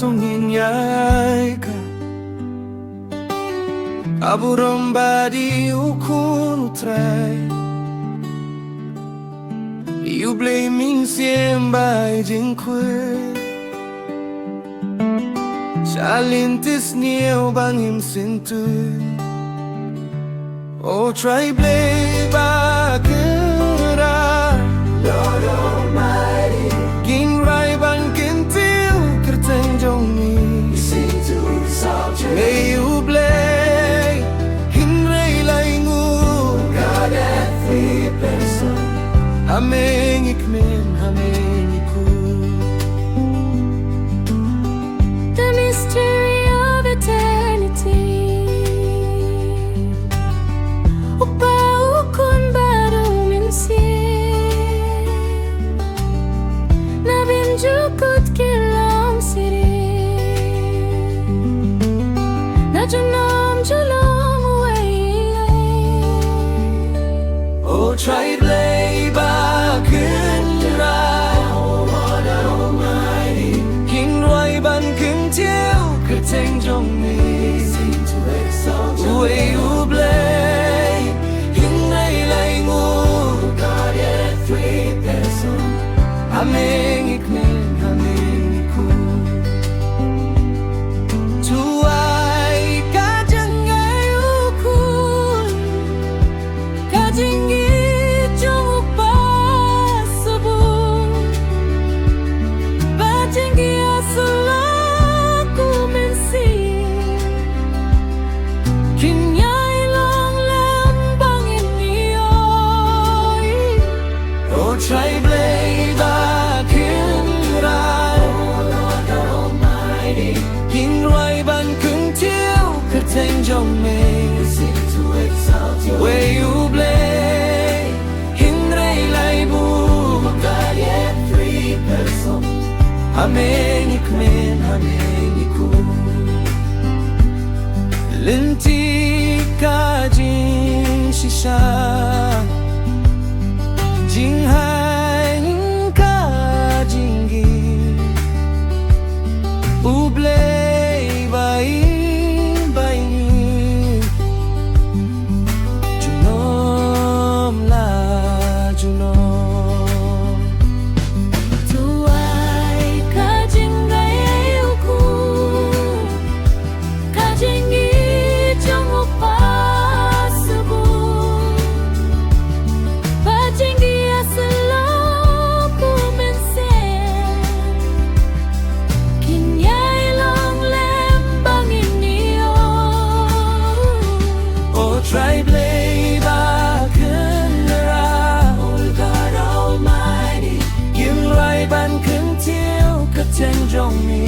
trong nhìn nhai cả aburam badi ukun trai you blame me siem bai jing kwe Shalintis niyo bangim sintu Oh try Blei bakera Lord Almighty Ging rai ban kintil kerteng jong mi You seem to resolve your May you Blei Hin rai Lai Ngut God at three person Hameng ikmin hameng ikul The mystery of eternity Upau baru minsin Nabim jukut kilam sirin Najunam julam Uwei Oh try Blei bakun rai Oh Lord Almighty King Roi ban kung chiêu kerteng jong mi Seem to exalt your Uwei u Blei Hin rai Lai Ngut God yet three person Hameng ikmin hameng ikul Tuai kajang ay ukul Kajing jong upasabun Bajing asalaku minsin Kinyai long lembang inioi Oh try Blei bakun rai Oh Lord Almighty King Roi ban kung chiêu kerteng jong mi Seem to exalt your Way you Blei Hin rai Lai bu God yet three person Hameng ikmin hameng ikul Linti kajing shisha Jing hai ka jingi U Blei bai bai Junom la junom Tuai kajing ukul Kajing jong upasabun Bajing asalaku minsin Kinyai long lembang inioi Oh try Blei bakun rai Oh God Almighty King Roi ban kung chiêu kerteng jong mi